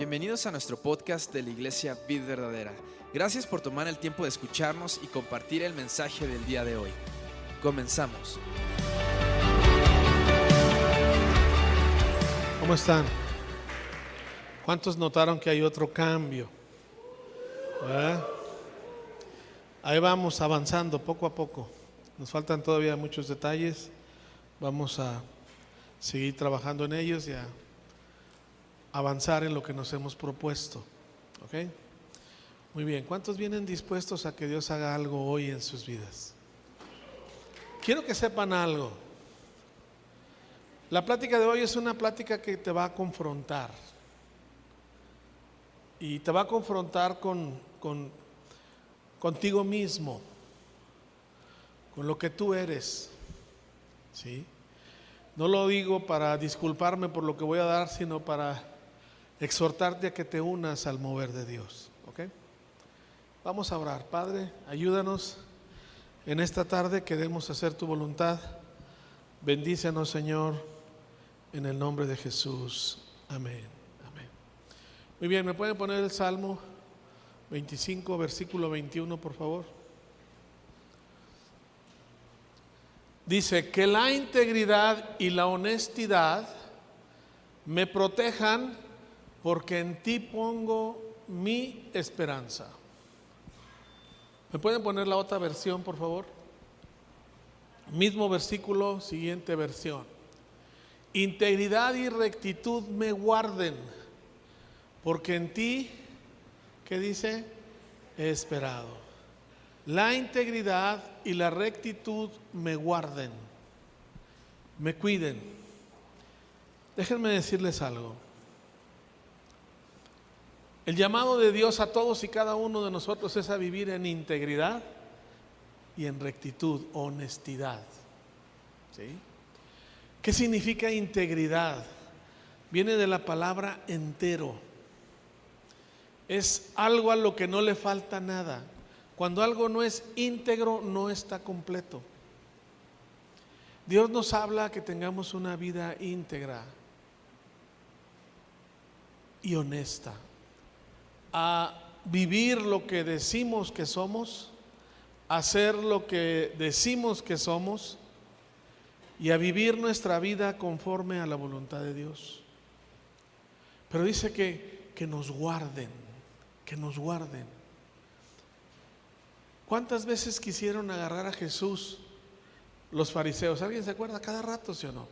Bienvenidos a nuestro podcast de la Iglesia Vid Verdadera. Gracias por tomar el tiempo de escucharnos y compartir el mensaje del día de hoy. Comenzamos. ¿Cómo están? ¿Cuántos notaron que hay otro cambio? ¿Verdad? Ahí vamos avanzando poco a poco. Nos faltan todavía muchos detalles. Vamos a seguir trabajando en ellos y a avanzar en lo que nos hemos propuesto. ¿Ok? Muy bien. ¿Cuántos vienen dispuestos a que Dios haga algo hoy en sus vidas? Quiero que sepan algo. La plática de hoy es una plática que te va a confrontar. Y te va a confrontar contigo mismo, con lo que tú eres. ¿Sí? No lo digo para disculparme por lo que voy a dar, sino para exhortarte a que te unas al mover de Dios. ¿Ok? Vamos a orar. Padre, ayúdanos en esta tarde, queremos hacer tu voluntad. Bendícenos, Señor, en el nombre de Jesús. Amén. Amén. Muy bien, ¿me pueden poner el Salmo 25, versículo 21, por favor? Dice: que la integridad y la honestidad me protejan, porque en ti pongo mi esperanza. ¿Me pueden poner la otra versión, por favor? Mismo versículo, siguiente versión. Integridad y rectitud me guarden, porque en ti, ¿qué dice? He esperado. La integridad y la rectitud me guarden, me cuiden. Déjenme decirles algo. El llamado de Dios a todos y cada uno de nosotros es a vivir en integridad y en rectitud, honestidad. ¿Sí? ¿Qué significa integridad? Viene de la palabra entero. Es algo a lo que no le falta nada. Cuando algo no es íntegro, no está completo. Dios nos habla que tengamos una vida íntegra y honesta, a vivir lo que decimos que somos, a hacer lo que decimos que somos y a vivir nuestra vida conforme a la voluntad de Dios. Pero dice que nos guarden, que nos guarden. ¿Cuántas veces quisieron agarrar a Jesús los fariseos? ¿Alguien se acuerda? Cada rato, ¿sí o no?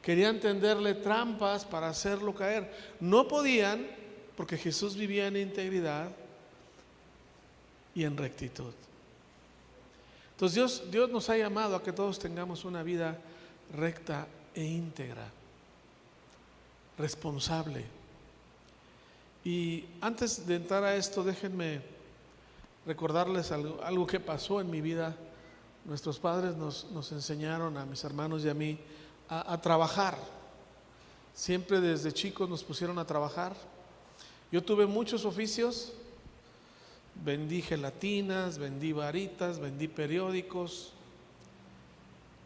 Querían tenderle trampas para hacerlo caer. No podían, porque Jesús vivía en integridad y en rectitud. Entonces Dios nos ha llamado a que todos tengamos una vida recta e íntegra, responsable. Y antes de entrar a esto, déjenme recordarles algo que pasó en mi vida. Nuestros padres nos enseñaron a mis hermanos y a mí a trabajar. Siempre desde chicos nos pusieron a trabajar. Yo tuve muchos oficios. Vendí gelatinas, vendí varitas, vendí periódicos,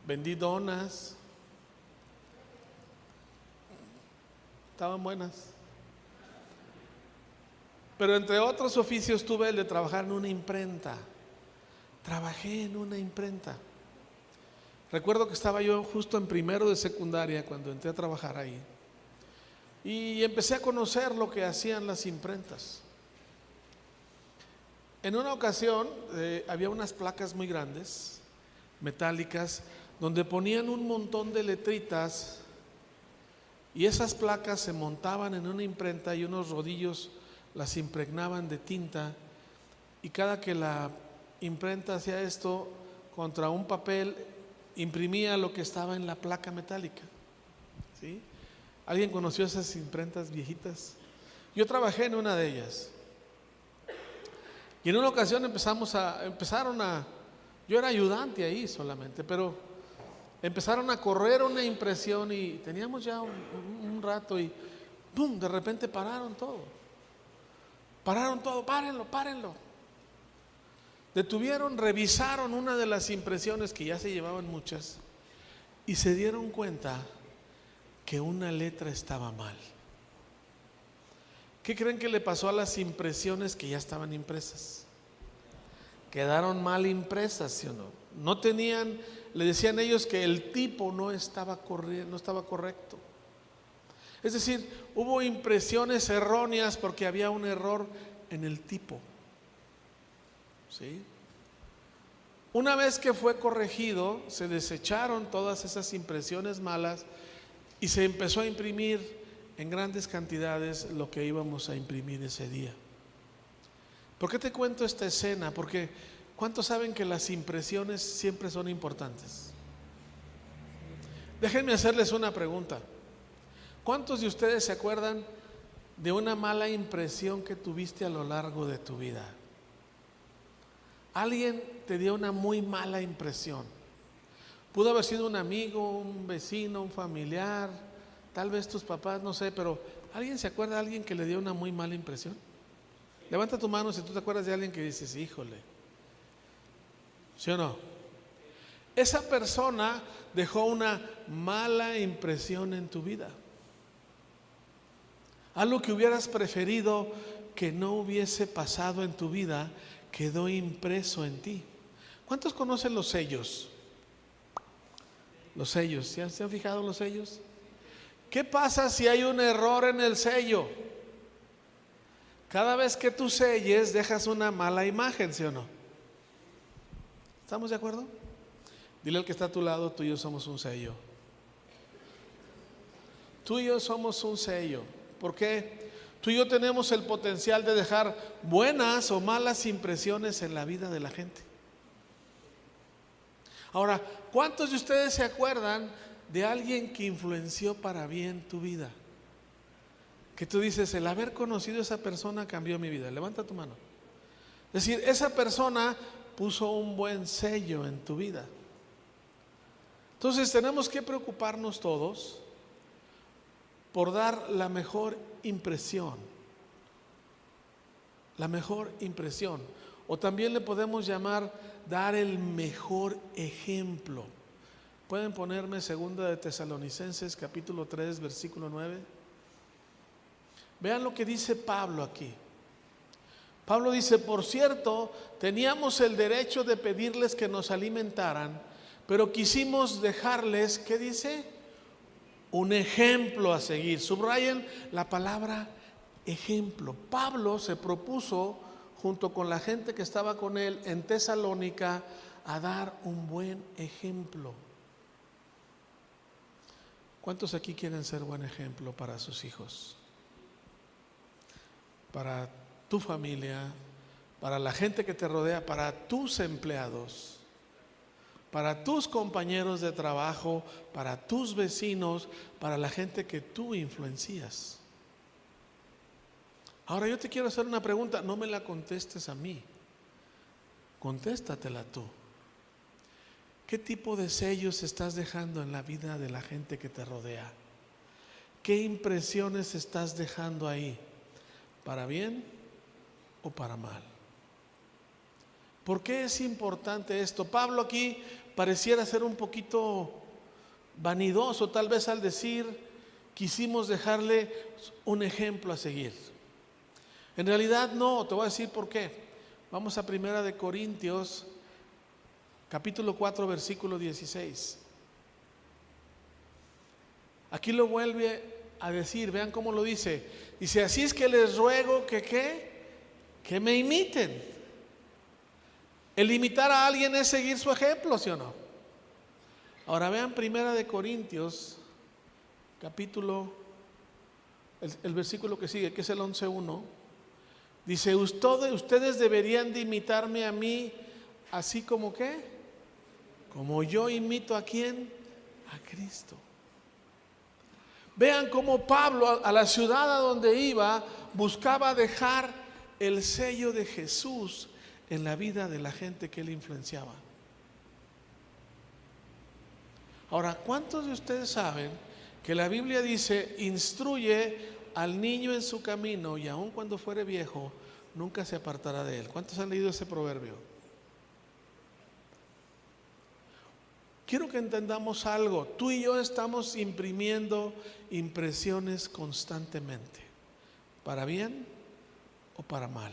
vendí donas. Estaban buenas. Pero entre otros oficios tuve el de trabajar en una imprenta. Trabajé en una imprenta. Recuerdo que estaba yo justo en primero de secundaria cuando entré a trabajar ahí. Y empecé a conocer lo que hacían las imprentas. En una ocasión había unas placas muy grandes, metálicas, donde ponían un montón de letritas, y esas placas se montaban en una imprenta y unos rodillos las impregnaban de tinta, y cada que la imprenta hacía esto contra un papel, imprimía lo que estaba en la placa metálica. ¿Sí? ¿Alguien conoció esas imprentas viejitas? Yo trabajé en una de ellas. Y en una ocasión yo era ayudante ahí solamente, pero empezaron a correr una impresión y teníamos ya un rato y ¡pum! De repente pararon todo, párenlo. Detuvieron, revisaron una de las impresiones, que ya se llevaban muchas, y se dieron cuenta que una letra estaba mal. ¿Qué creen que le pasó a las impresiones que ya estaban impresas? Quedaron mal impresas, ¿sí o no? No tenían, le decían ellos que el tipo no estaba correcto. Es decir, hubo impresiones erróneas porque había un error en el tipo. ¿Sí? Una vez que fue corregido, se desecharon todas esas impresiones malas y se empezó a imprimir en grandes cantidades lo que íbamos a imprimir ese día. ¿Por qué te cuento esta escena? Porque ¿cuántos saben que las impresiones siempre son importantes? Déjenme hacerles una pregunta. ¿Cuántos de ustedes se acuerdan de una mala impresión que tuviste a lo largo de tu vida? Alguien te dio una muy mala impresión. Pudo haber sido un amigo, un vecino, un familiar, tal vez tus papás, no sé, pero ¿alguien se acuerda de alguien que le dio una muy mala impresión? Levanta tu mano si tú te acuerdas de alguien que dices, híjole, ¿sí o no? Esa persona dejó una mala impresión en tu vida. Algo que hubieras preferido que no hubiese pasado en tu vida, quedó impreso en ti. ¿Cuántos conocen los sellos? Los sellos, ¿se han fijado los sellos? ¿Qué pasa si hay un error en el sello? Cada vez que tú selles, dejas una mala imagen, ¿sí o no? ¿Estamos de acuerdo? Dile al que está a tu lado, tú y yo somos un sello. Tú y yo somos un sello. ¿Por qué? Tú y yo tenemos el potencial de dejar buenas o malas impresiones en la vida de la gente. Ahora, ¿cuántos de ustedes se acuerdan de alguien que influenció para bien tu vida? Que tú dices, el haber conocido a esa persona cambió mi vida. Levanta tu mano. Es decir, esa persona puso un buen sello en tu vida. Entonces tenemos que preocuparnos todos por dar la mejor impresión. La mejor impresión. O también le podemos llamar dar el mejor ejemplo. Pueden ponerme 2 de Tesalonicenses capítulo 3 versículo 9. Vean lo que dice Pablo aquí. Pablo dice, por cierto, teníamos el derecho de pedirles que nos alimentaran, pero quisimos dejarles, ¿qué dice? Un ejemplo a seguir. Subrayen la palabra ejemplo. Pablo se propuso, junto con la gente que estaba con él en Tesalónica, a dar un buen ejemplo. ¿Cuántos aquí quieren ser buen ejemplo para sus hijos? Para tu familia, para la gente que te rodea, para tus empleados, para tus compañeros de trabajo, para tus vecinos, para la gente que tú influencias. Ahora yo te quiero hacer una pregunta, no me la contestes a mí, contéstatela tú. ¿Qué tipo de sellos estás dejando en la vida de la gente que te rodea? ¿Qué impresiones estás dejando ahí? ¿Para bien o para mal? ¿Por qué es importante esto? Pablo aquí pareciera ser un poquito vanidoso, tal vez al decir, quisimos dejarle un ejemplo a seguir. En realidad no, te voy a decir por qué. Vamos a 1 de Corintios, capítulo 4, versículo 16. Aquí lo vuelve a decir, vean cómo lo dice. Dice, así es que les ruego que me imiten. El imitar a alguien es seguir su ejemplo, ¿sí o no? Ahora vean 1 de Corintios, capítulo, el versículo que sigue, que es el 11:1. Dice, ustedes deberían de imitarme a mí, así como ¿qué? Como yo imito ¿a quién? A Cristo. Vean cómo Pablo a la ciudad a donde iba buscaba dejar el sello de Jesús en la vida de la gente que él influenciaba. Ahora, ¿cuántos de ustedes saben que la Biblia dice, instruye al niño en su camino y aun cuando fuere viejo, nunca se apartará de él? ¿Cuántos han leído ese proverbio? Quiero que entendamos algo. Tú y yo estamos imprimiendo impresiones constantemente. ¿Para bien o para mal?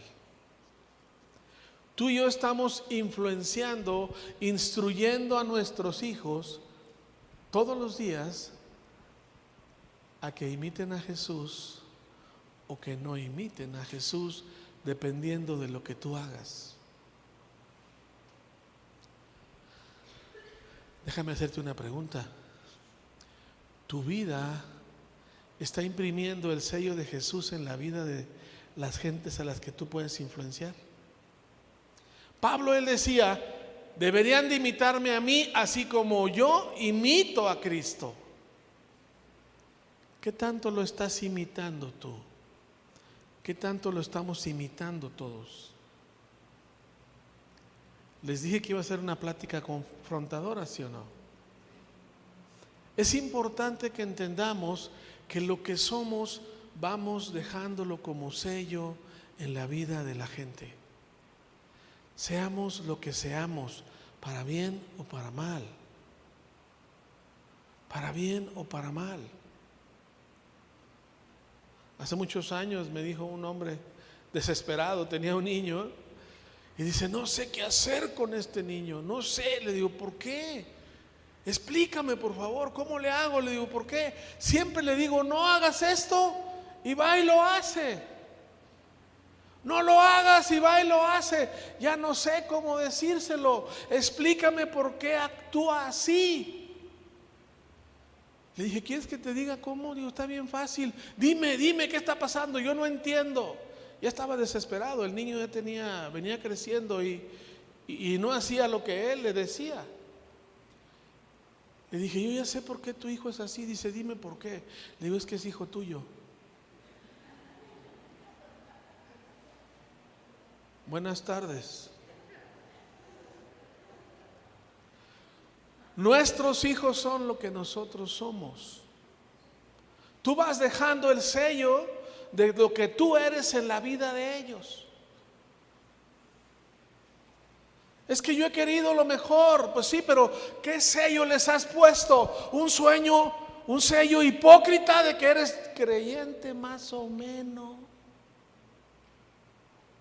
Tú y yo estamos influenciando, instruyendo a nuestros hijos todos los días a que imiten a Jesús o que no imiten a Jesús, dependiendo de lo que tú hagas. Déjame hacerte una pregunta. ¿Tu vida está imprimiendo el sello de Jesús en la vida de las gentes a las que tú puedes influenciar? Pablo, él decía, deberían de imitarme a mí así como yo imito a Cristo. ¿Qué tanto lo estás imitando tú? ¿Qué tanto lo estamos imitando todos? Les dije que iba a ser una plática confrontadora, ¿sí o no? Es importante que entendamos que lo que somos vamos dejándolo como sello en la vida de la gente. Seamos lo que seamos, para bien o para mal. Para bien o para mal. Hace muchos años me dijo un hombre desesperado, tenía un niño, y dice, no sé qué hacer con este niño, no sé. Le digo, ¿por qué? Explícame, por favor, ¿cómo le hago? Le digo, ¿por qué? Siempre le digo, no hagas esto, y va y lo hace. No lo hagas, y va y lo hace. Ya no sé cómo decírselo. Explícame por qué actúa así. Le dije, ¿quieres que te diga cómo? Digo, está bien fácil. Dime qué está pasando, yo no entiendo. Ya estaba desesperado, el niño ya venía creciendo y no hacía lo que él le decía. Le dije, yo ya sé por qué tu hijo es así. Dice, dime por qué. Le digo, es que es hijo tuyo. Buenas tardes. Nuestros hijos son lo que nosotros somos. Tú vas dejando el sello de lo que tú eres en la vida de ellos. Es que yo he querido lo mejor. Pues sí, pero ¿qué sello les has puesto? Un sello hipócrita de que eres creyente más o menos.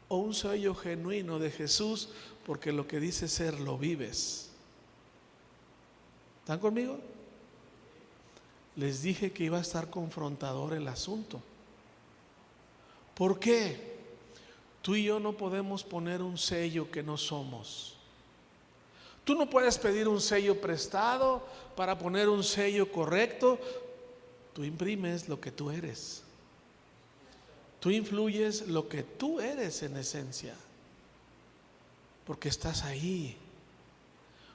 O un sello genuino de Jesús, porque lo que dice ser lo vives. ¿Están conmigo? Les dije que iba a estar confrontador el asunto. ¿Por qué? Tú y yo no podemos poner un sello que no somos. Tú no puedes pedir un sello prestado para poner un sello correcto. Tú imprimes lo que tú eres. Tú influyes lo que tú eres en esencia. Porque estás ahí.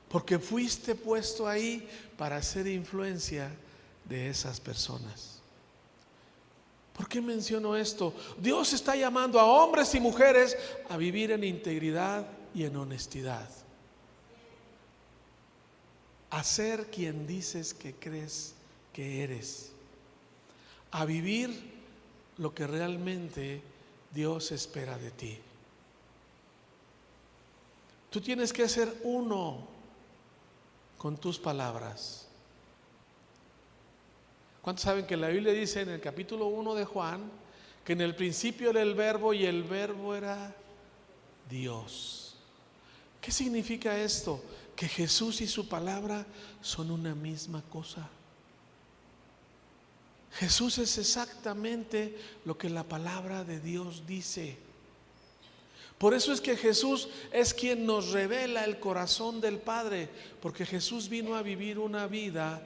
Porque fuiste puesto ahí para hacer influencia de esas personas. ¿Por qué menciono esto? Dios está llamando a hombres y mujeres a vivir en integridad y en honestidad. A ser quien dices que crees que eres. A vivir lo que realmente Dios espera de ti. Tú tienes que ser uno con tus palabras. ¿Cuántos saben que la Biblia dice en el capítulo 1 de Juan que en el principio era el verbo y el verbo era Dios? ¿Qué significa esto? Que Jesús y su palabra son una misma cosa. Jesús es exactamente lo que la palabra de Dios dice. Por eso es que Jesús es quien nos revela el corazón del Padre, porque Jesús vino a vivir una vida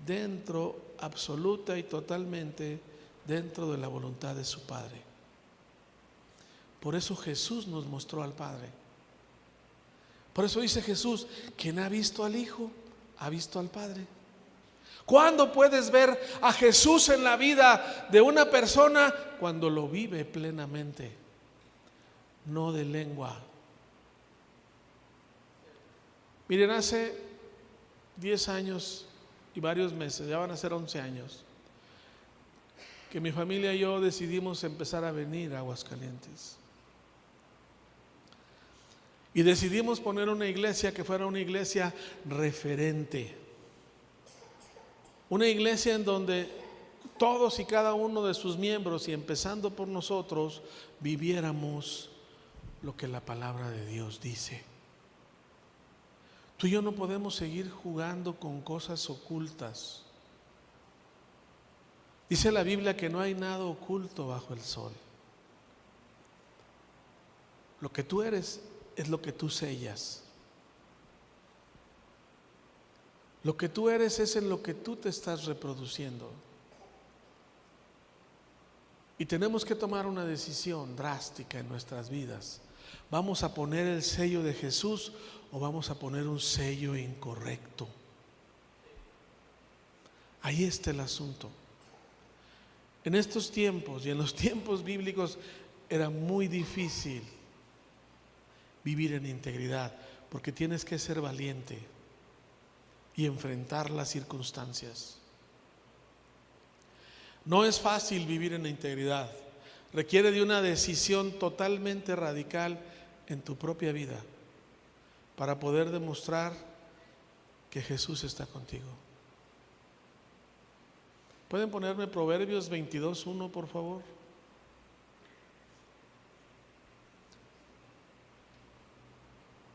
dentro, absoluta y totalmente dentro de la voluntad de su Padre. Por eso Jesús nos mostró al Padre. Por eso dice Jesús, quien ha visto al Hijo, ha visto al Padre. ¿Cuándo puedes ver a Jesús en la vida de una persona? Cuando lo vive plenamente. No de lengua. Miren, hace 10 años y varios meses, ya van a ser 11 años, que mi familia y yo decidimos empezar a venir a Aguascalientes. Y decidimos poner una iglesia que fuera una iglesia referente. Una iglesia en donde todos y cada uno de sus miembros, y empezando por nosotros, viviéramos lo que la palabra de Dios dice. Tú y yo no podemos seguir jugando con cosas ocultas. Dice la Biblia que no hay nada oculto bajo el sol. Lo que tú eres es lo que tú sellas. Lo que tú eres es en lo que tú te estás reproduciendo. Y tenemos que tomar una decisión drástica en nuestras vidas. ¿Vamos a poner el sello de Jesús o vamos a poner un sello incorrecto? Ahí está el asunto. En estos tiempos y en los tiempos bíblicos era muy difícil vivir en integridad, porque tienes que ser valiente y enfrentar las circunstancias. No es fácil vivir en integridad. Requiere de una decisión totalmente radical en tu propia vida para poder demostrar que Jesús está contigo. ¿Pueden ponerme Proverbios 22:1, por favor?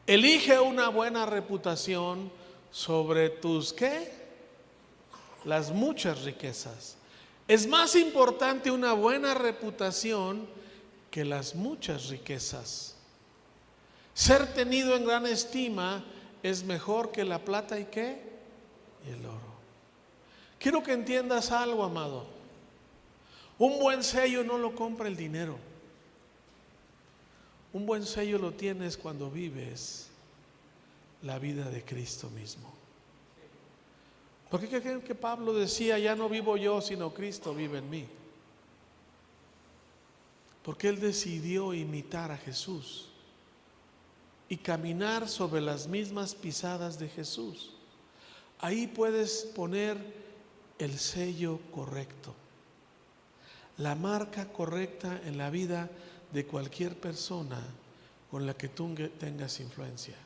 Elige una buena reputación sobre tus ¿qué? Las muchas riquezas. Es más importante una buena reputación que las muchas riquezas. Ser tenido en gran estima es mejor que la plata y ¿qué? Y el oro. Quiero que entiendas algo, amado. Un buen sello no lo compra el dinero. Un buen sello lo tienes cuando vives la vida de Cristo mismo. ¿Por qué creen que Pablo decía, ya no vivo yo, sino Cristo vive en mí? Porque él decidió imitar a Jesús y caminar sobre las mismas pisadas de Jesús. Ahí puedes poner el sello correcto, la marca correcta en la vida de cualquier persona con la que tú tengas influencia.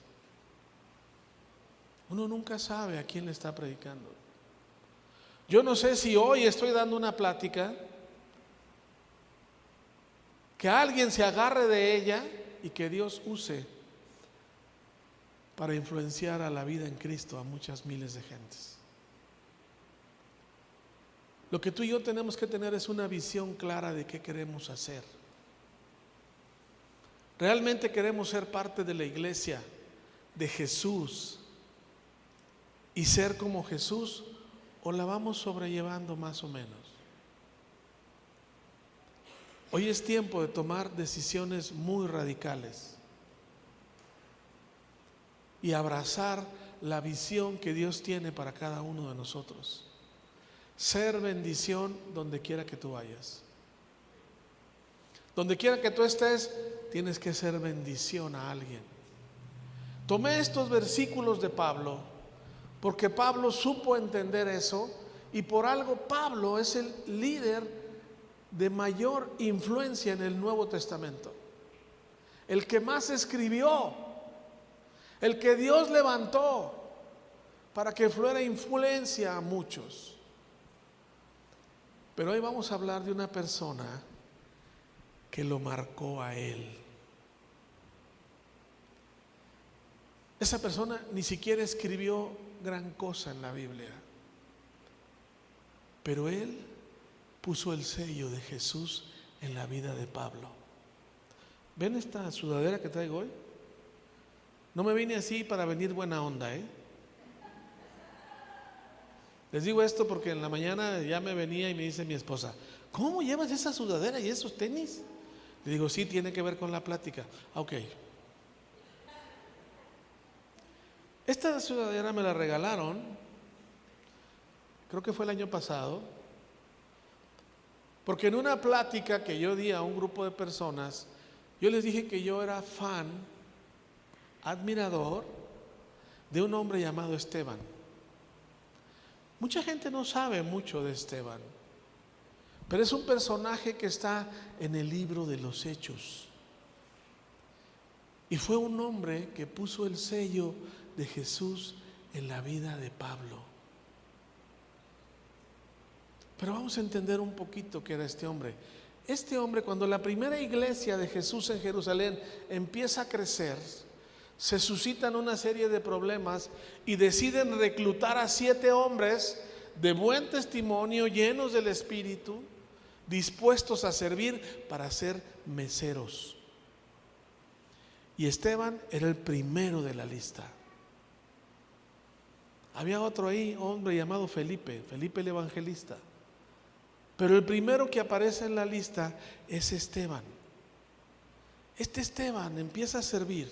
Uno nunca sabe a quién le está predicando. Yo no sé si hoy estoy dando una plática que alguien se agarre de ella y que Dios use para influenciar a la vida en Cristo a muchas miles de gentes. Lo que tú y yo tenemos que tener es una visión clara de qué queremos hacer. ¿Realmente queremos ser parte de la iglesia de Jesús y ser como Jesús, o la vamos sobrellevando más o menos? Hoy es tiempo de tomar decisiones muy radicales y abrazar la visión que Dios tiene para cada uno de nosotros. Ser bendición donde quiera que tú vayas. Donde quiera que tú estés, tienes que ser bendición a alguien. Tomé estos versículos de Pablo porque Pablo supo entender eso, y por algo Pablo es el líder de mayor influencia en el Nuevo Testamento, el que más escribió, el que Dios levantó para que fuera influencia a muchos. Pero hoy vamos a hablar de una persona que lo marcó a él. Esa persona ni siquiera escribió gran cosa en la Biblia, pero él puso el sello de Jesús en la vida de Pablo. ¿Ven esta sudadera que traigo hoy? No me vine así para venir buena onda, Les digo esto porque en la mañana ya me venía y me dice mi esposa, ¿cómo llevas esa sudadera y esos tenis? Le digo, sí, tiene que ver con la plática. Ok. Esta sudadera me la regalaron, creo que fue el año pasado, porque en una plática que yo di a un grupo de personas, yo les dije que yo era fan, admirador de un hombre llamado Esteban. Mucha gente no sabe mucho de Esteban, pero es un personaje que está en el libro de los Hechos. Y fue un hombre que puso el sello de Jesús en la vida de Pablo. Pero vamos a entender un poquito qué era este hombre. Este hombre, cuando la primera iglesia de Jesús en Jerusalén empieza a crecer, se suscitan una serie de problemas y deciden reclutar a 7 hombres de buen testimonio, llenos del Espíritu, dispuestos a servir para ser meseros. Y Esteban era el primero de la lista. Había otro ahí, hombre llamado Felipe el evangelista. Pero el primero que aparece en la lista es Esteban. Este Esteban empieza a servir,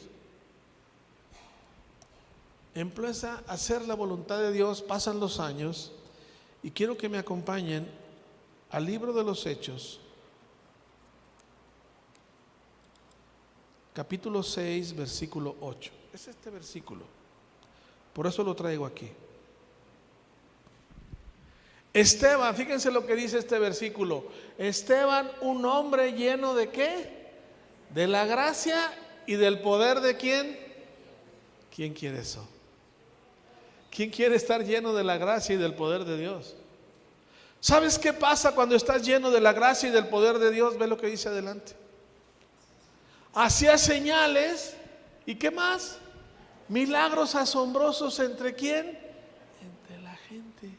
empieza a hacer la voluntad de Dios, pasan los años, y quiero que me acompañen al libro de los Hechos, capítulo 6, versículo 8. Es este versículo, por eso lo traigo aquí. Esteban, fíjense lo que dice este versículo. Esteban, un hombre lleno de ¿qué? De la gracia y del poder de ¿quién? ¿Quién quiere eso? ¿Quién quiere estar lleno de la gracia y del poder de Dios? ¿Sabes qué pasa cuando estás lleno de la gracia y del poder de Dios? Ve lo que dice adelante. Hacía señales y ¿qué más? Milagros asombrosos ¿entre quién? Entre la gente.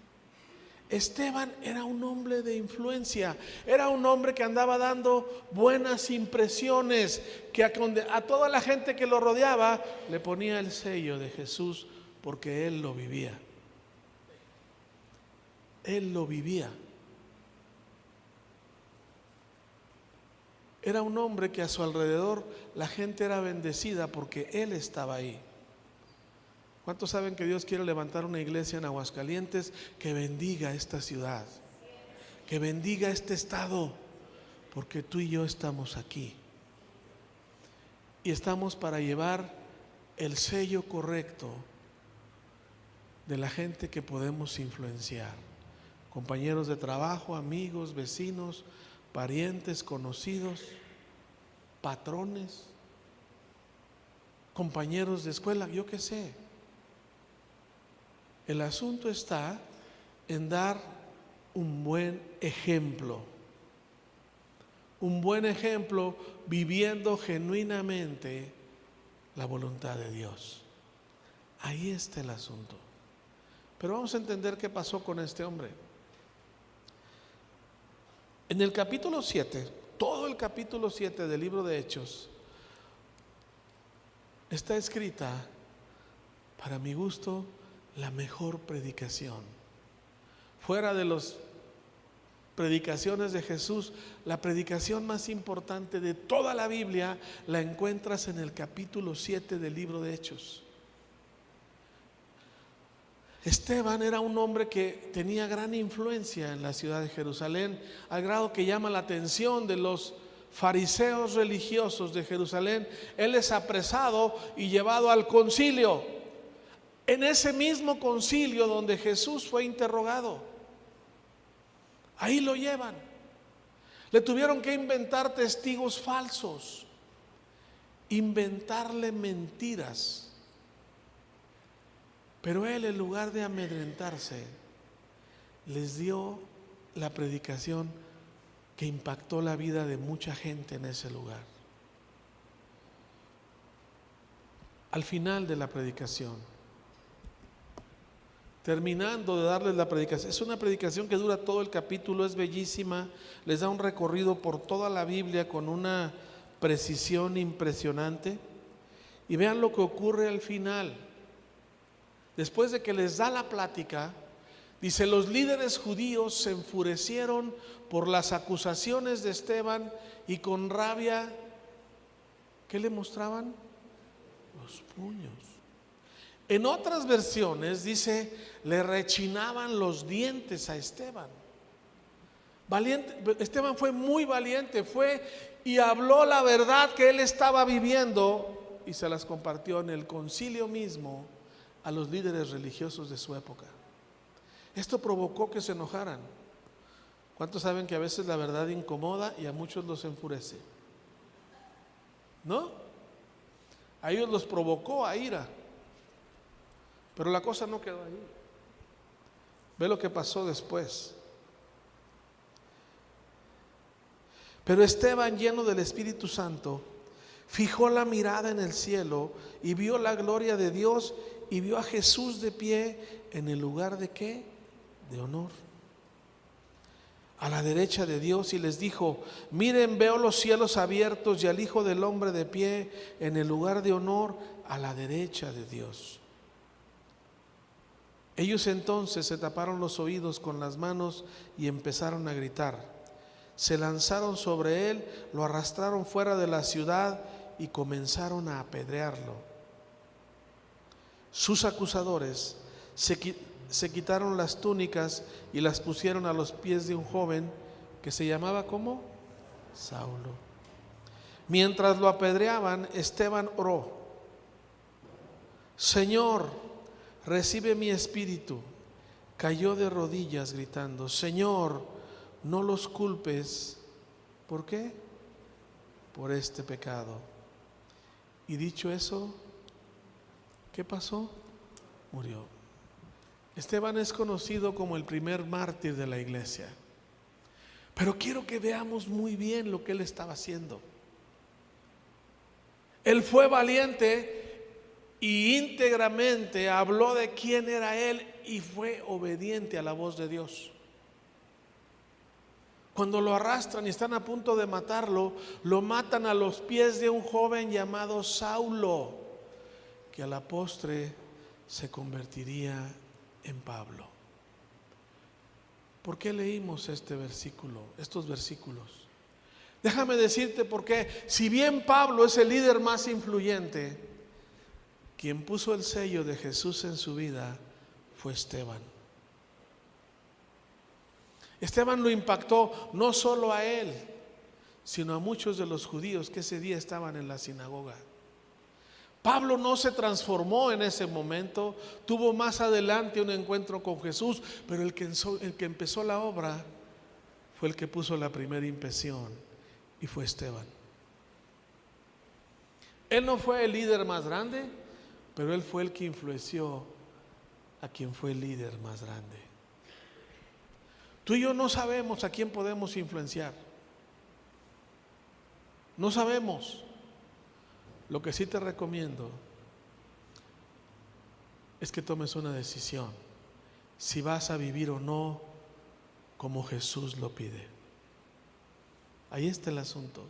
Esteban era un hombre de influencia, era un hombre que andaba dando buenas impresiones, que a toda la gente que lo rodeaba le ponía el sello de Jesús porque él lo vivía. Él lo vivía. Era un hombre que a su alrededor la gente era bendecida porque él estaba ahí. ¿Cuántos saben que Dios quiere levantar una iglesia en Aguascalientes que bendiga esta ciudad, que bendiga este estado? Porque tú y yo estamos aquí y estamos para llevar el sello correcto de la gente que podemos influenciar. Compañeros de trabajo, amigos, vecinos, parientes, conocidos, patrones, compañeros de escuela, yo qué sé. El asunto está en dar un buen ejemplo viviendo genuinamente la voluntad de Dios. Ahí está el asunto. Pero vamos a entender qué pasó con este hombre. En el capítulo 7, todo el capítulo 7 del libro de Hechos está escrita, para mi gusto, la mejor predicación. Fuera de las predicaciones de Jesús, la predicación más importante de toda la Biblia la encuentras en el capítulo 7 del libro de Hechos. Esteban era un hombre que tenía gran influencia en la ciudad de Jerusalén, al grado que llama la atención de los fariseos religiosos de Jerusalén. Él es apresado y llevado al concilio. En ese mismo concilio donde Jesús fue interrogado, ahí lo llevan. Le tuvieron que inventar testigos falsos, inventarle mentiras. Pero él, en lugar de amedrentarse, les dio la predicación que impactó la vida de mucha gente en ese lugar. Al final de la predicación, terminando de darles la predicación, es una predicación que dura todo el capítulo, es bellísima, les da un recorrido por toda la Biblia con una precisión impresionante. Y vean lo que ocurre al final. Después de que les da la plática, dice: los líderes judíos se enfurecieron por las acusaciones de Esteban y con rabia, ¿qué le mostraban? Los puños. En otras versiones dice, le rechinaban los dientes a Esteban. Esteban fue muy valiente, fue y habló la verdad que él estaba viviendo y se las compartió en el concilio mismo a los líderes religiosos de su época. Esto provocó que se enojaran. ¿Cuántos saben que a veces la verdad incomoda y a muchos los enfurece? ¿No? A ellos los provocó a ira. Pero la cosa no quedó ahí. Ve lo que pasó después. Pero Esteban, lleno del Espíritu Santo, fijó la mirada en el cielo y vio la gloria de Dios y vio a Jesús de pie en el lugar de ¿qué? De honor, a la derecha de Dios, y les dijo: miren, veo los cielos abiertos y al Hijo del Hombre de pie en el lugar de honor a la derecha de Dios. Ellos entonces se taparon los oídos con las manos y empezaron a gritar. Se lanzaron sobre él, lo arrastraron fuera de la ciudad y comenzaron a apedrearlo. Sus acusadores se quitaron las túnicas y las pusieron a los pies de un joven que se llamaba ¿cómo? Saulo. Mientras lo apedreaban, Esteban oró: Señor, recibe mi espíritu. Cayó de rodillas gritando: Señor, no los culpes. ¿Por qué? Por este pecado. Y dicho eso, ¿qué pasó? Murió. Esteban es conocido como el primer mártir de la iglesia. Pero quiero que veamos muy bien lo que él estaba haciendo. Él fue valiente y íntegramente habló de quién era él y fue obediente a la voz de Dios. Cuando lo arrastran y están a punto de matarlo, lo matan a los pies de un joven llamado Saulo, que a la postre se convertiría en Pablo. ¿Por qué leímos estos versículos? Déjame decirte por qué. Si bien Pablo es el líder más influyente, quien puso el sello de Jesús en su vida fue Esteban. Esteban lo impactó no solo a él, sino a muchos de los judíos que ese día estaban en la sinagoga. Pablo no se transformó en ese momento, tuvo más adelante un encuentro con Jesús, pero el que empezó la obra fue el que puso la primera impresión, y fue Esteban. Él no fue el líder más grande, pero él fue el que influenció a quien fue el líder más grande. Tú y yo no sabemos a quién podemos influenciar. No sabemos. Lo que sí te recomiendo es que tomes una decisión, si vas a vivir o no como Jesús lo pide. Ahí está el asunto.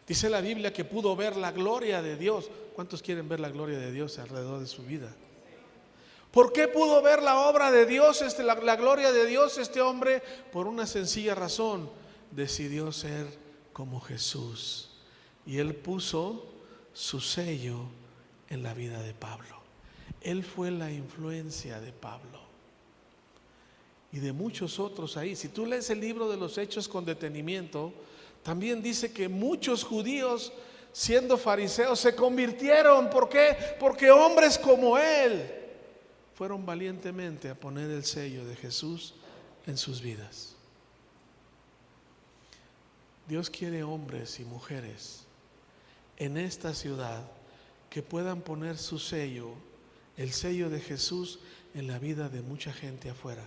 Dice la Biblia que pudo ver la gloria de Dios. ¿Cuántos quieren ver la gloria de Dios alrededor de su vida? ¿Por qué pudo ver la obra de Dios, la gloria de Dios este hombre? Por una sencilla razón: decidió ser como Jesús. Y él puso su sello en la vida de Pablo. Él fue la influencia de Pablo y de muchos otros ahí. Si tú lees el libro de los Hechos con detenimiento, también dice que muchos judíos, siendo fariseos, se convirtieron. ¿Por qué? Porque hombres como él fueron valientemente a poner el sello de Jesús en sus vidas. Dios quiere hombres y mujeres en esta ciudad que puedan poner su sello, el sello de Jesús, en la vida de mucha gente afuera.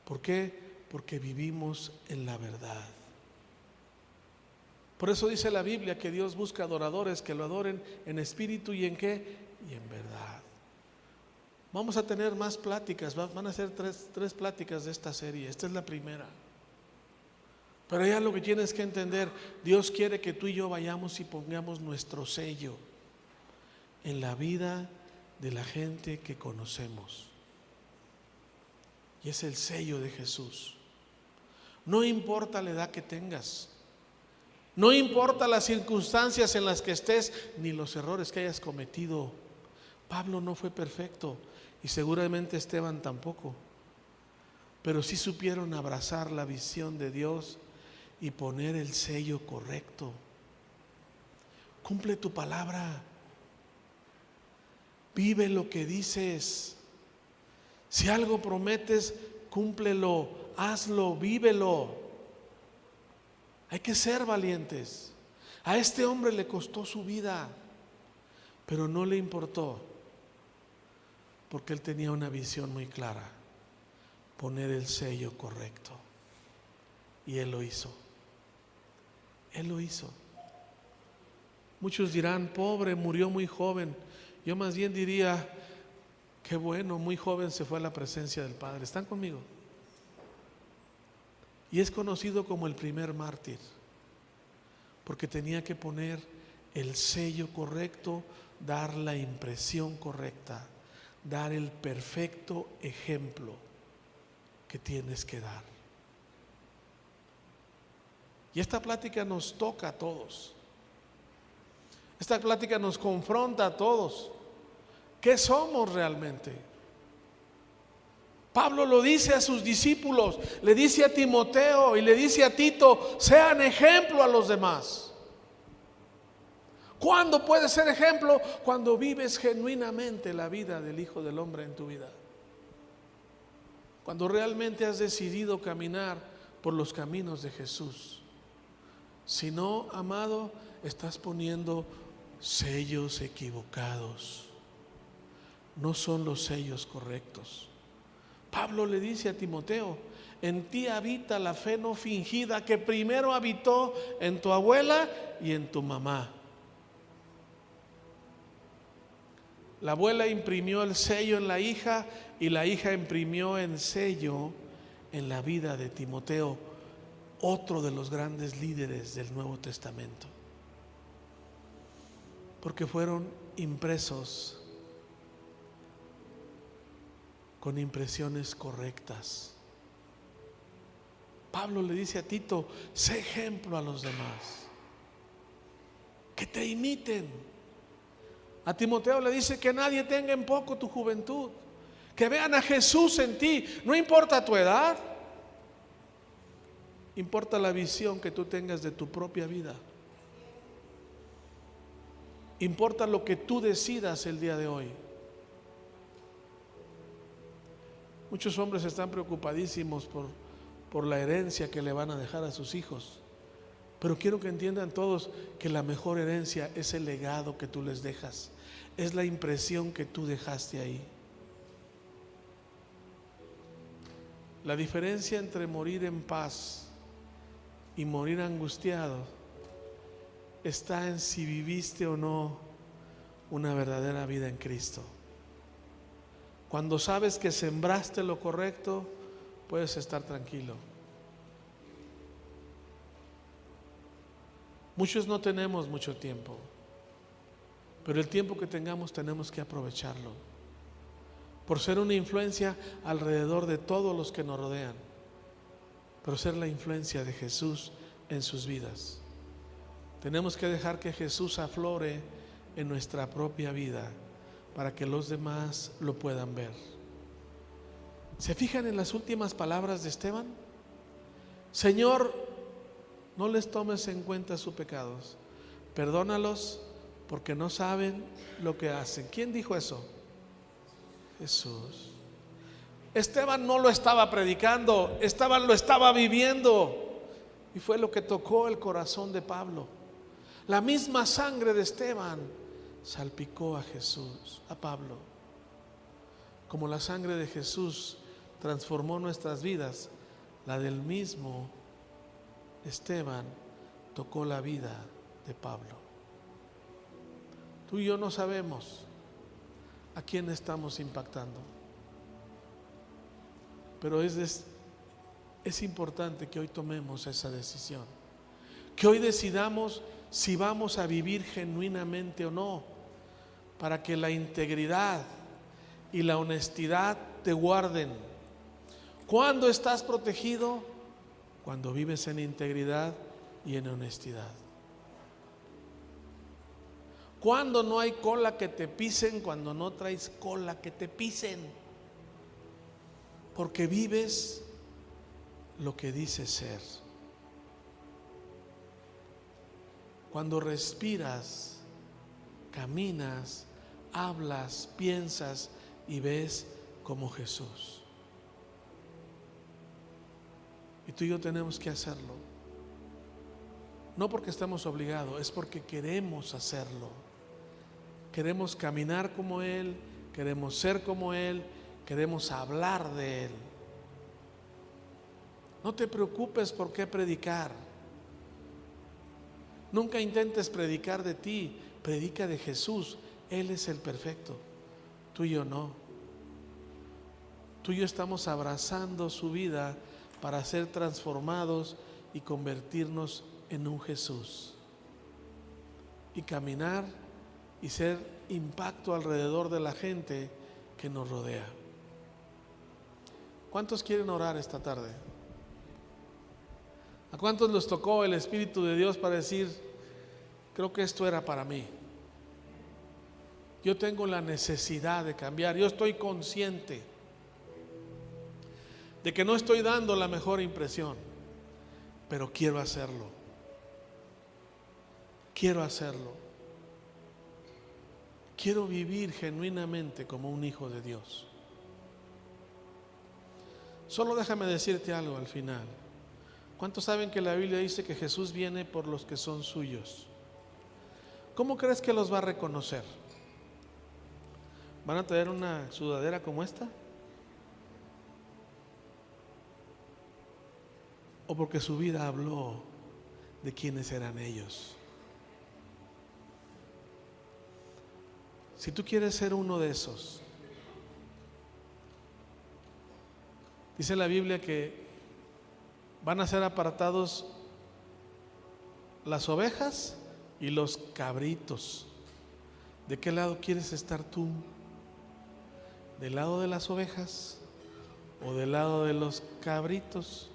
¿Por qué? Porque vivimos en la verdad. Por eso dice la Biblia que Dios busca adoradores que lo adoren en espíritu y en qué, y en verdad. Vamos a tener más pláticas, van a ser tres pláticas de esta serie. Esta es la primera. Pero ya lo que tienes que entender, Dios quiere que tú y yo vayamos y pongamos nuestro sello en la vida de la gente que conocemos. Y es el sello de Jesús. No importa la edad que tengas, no importa las circunstancias en las que estés, ni los errores que hayas cometido. Pablo no fue perfecto y seguramente Esteban tampoco, pero sí supieron abrazar la visión de Dios y poner el sello correcto. Cumple tu palabra. Vive lo que dices. Si algo prometes, cúmplelo, hazlo, vívelo. Hay que ser valientes. A este hombre le costó su vida, pero no le importó, porque él tenía una visión muy clara: poner el sello correcto. Y él lo hizo. Él lo hizo. Muchos dirán, pobre, murió muy joven. Yo más bien diría, qué bueno, muy joven se fue a la presencia del Padre. ¿Están conmigo? Y es conocido como el primer mártir, porque tenía que poner el sello correcto, dar la impresión correcta, dar el perfecto ejemplo que tienes que dar. Y esta plática nos toca a todos. Esta plática nos confronta a todos. ¿Qué somos realmente? Pablo lo dice a sus discípulos, le dice a Timoteo y le dice a Tito, sean ejemplo a los demás. ¿Cuándo puedes ser ejemplo? Cuando vives genuinamente la vida del Hijo del Hombre en tu vida. Cuando realmente has decidido caminar por los caminos de Jesús. Si no, amado, estás poniendo sellos equivocados. No son los sellos correctos. Pablo le dice a Timoteo, en ti habita la fe no fingida que primero habitó en tu abuela y en tu mamá. La abuela imprimió el sello en la hija y la hija imprimió el sello en la vida de Timoteo, otro de los grandes líderes del Nuevo Testamento. Porque fueron impresos con impresiones correctas. Pablo le dice a Tito, sé ejemplo a los demás, que te imiten. A Timoteo le dice que nadie tenga en poco tu juventud, que vean a Jesús en ti, no importa tu edad, importa la visión que tú tengas de tu propia vida. Importa lo que tú decidas el día de hoy. Muchos hombres están preocupadísimos por la herencia que le van a dejar a sus hijos. Pero quiero que entiendan todos que la mejor herencia es el legado que tú les dejas. Es la impresión que tú dejaste ahí. La diferencia entre morir en paz y morir angustiado está en si viviste o no una verdadera vida en Cristo. Cuando sabes que sembraste lo correcto, puedes estar tranquilo. Muchos no tenemos mucho tiempo, pero el tiempo que tengamos tenemos que aprovecharlo, por ser una influencia alrededor de todos los que nos rodean, pero ser la influencia de Jesús en sus vidas. Tenemos que dejar que Jesús aflore en nuestra propia vida para que los demás lo puedan ver. ¿Se fijan en las últimas palabras de Esteban? Señor, no les tomes en cuenta sus pecados, perdónalos porque no saben lo que hacen. ¿Quién dijo eso? Jesús. Esteban no lo estaba predicando, Esteban lo estaba viviendo, y fue lo que tocó el corazón de Pablo. La misma sangre de Esteban salpicó a Jesús, a Pablo. Como la sangre de Jesús transformó nuestras vidas, la del mismo Esteban tocó la vida de Pablo. Tú y yo no sabemos a quién estamos impactando, pero es importante que hoy tomemos esa decisión, que hoy decidamos si vamos a vivir genuinamente o no, para que la integridad y la honestidad te guarden. ¿Cuándo estás protegido? Cuando vives en integridad y en honestidad. Cuando no hay cola que te pisen, cuando no traes cola que te pisen, porque vives lo que dices ser. Cuando respiras, caminas, hablas, piensas y ves como Jesús. Y tú y yo tenemos que hacerlo. No porque estamos obligados, es porque queremos hacerlo. Queremos caminar como Él, queremos ser como Él, queremos hablar de Él. No te preocupes por qué predicar. Nunca intentes predicar de ti, predica de Jesús. Él es el perfecto, tú y yo no. Tú y yo estamos abrazando su vida para ser transformados y convertirnos en un Jesús. Y caminar y ser impacto alrededor de la gente que nos rodea. ¿Cuántos quieren orar esta tarde? ¿A cuántos les tocó el Espíritu de Dios para decir, creo que esto era para mí? Yo tengo la necesidad de cambiar. Yo estoy consciente de que no estoy dando la mejor impresión, pero quiero hacerlo. Quiero hacerlo. Quiero vivir genuinamente como un hijo de Dios. Solo déjame decirte algo al final. ¿Cuántos saben que la Biblia dice que Jesús viene por los que son suyos? ¿Cómo crees que los va a reconocer? ¿Van a traer una sudadera como esta? ¿O porque su vida habló de quiénes eran ellos? Si tú quieres ser uno de esos, dice la Biblia que van a ser apartados las ovejas y los cabritos. ¿De qué lado quieres estar tú? ¿Del lado de las ovejas o del lado de los cabritos?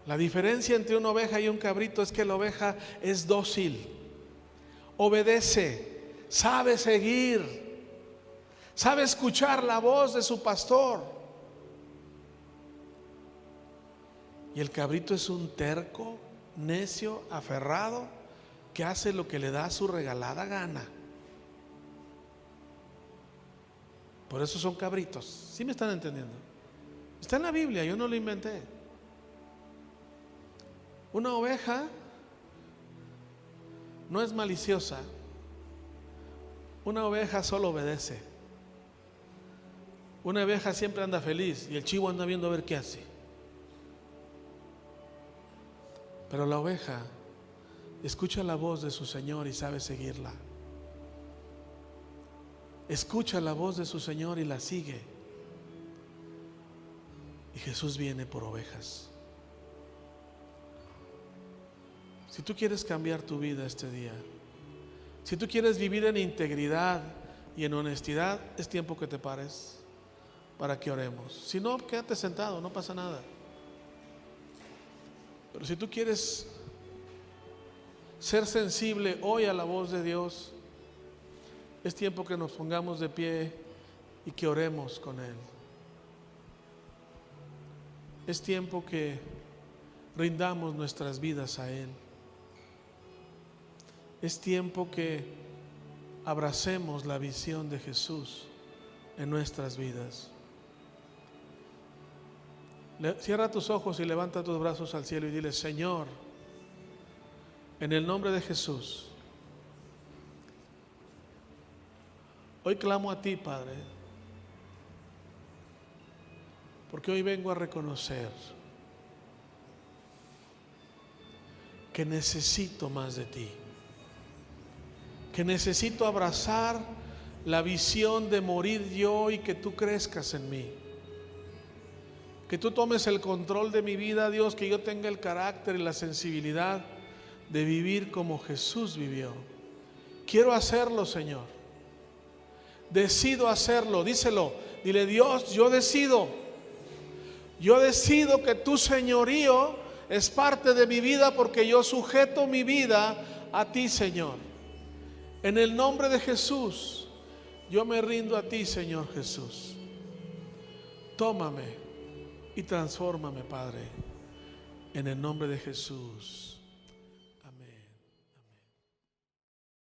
La diferencia entre una oveja y un cabrito es que la oveja es dócil, obedece, sabe seguir, sabe escuchar la voz de su pastor. Y el cabrito es un terco, necio, aferrado, que hace lo que le da su regalada gana. Por eso son cabritos. ¿Sí me están entendiendo? Está en la Biblia, yo no lo inventé. Una oveja no es maliciosa. Una oveja solo obedece. Una oveja siempre anda feliz y el chivo anda viendo a ver qué hace. Pero la oveja escucha la voz de su Señor y sabe seguirla. Escucha la voz de su Señor y la sigue. Y Jesús viene por ovejas. Si tú quieres cambiar tu vida este día, si tú quieres vivir en integridad y en honestidad, es tiempo que te pares para que oremos. Si no, quédate sentado, no pasa nada. Pero si tú quieres ser sensible hoy a la voz de Dios, es tiempo que nos pongamos de pie y que oremos con Él. Es tiempo que rindamos nuestras vidas a Él. Es tiempo que abracemos la visión de Jesús en nuestras vidas. Cierra tus ojos y levanta tus brazos al cielo y dile: Señor, en el nombre de Jesús, hoy clamo a ti, Padre, porque hoy vengo a reconocer que necesito más de ti, que necesito abrazar la visión de morir yo y que tú crezcas en mí. Que tú tomes el control de mi vida, Dios, que yo tenga el carácter y la sensibilidad de vivir como Jesús vivió. Quiero hacerlo, Señor. Decido hacerlo, díselo. Dile: Dios, yo decido que tu señorío es parte de mi vida, porque yo sujeto mi vida a ti, Señor. En el nombre de Jesús, yo me rindo a ti, Señor Jesús. Tómame y transfórmame, Padre, en el nombre de Jesús.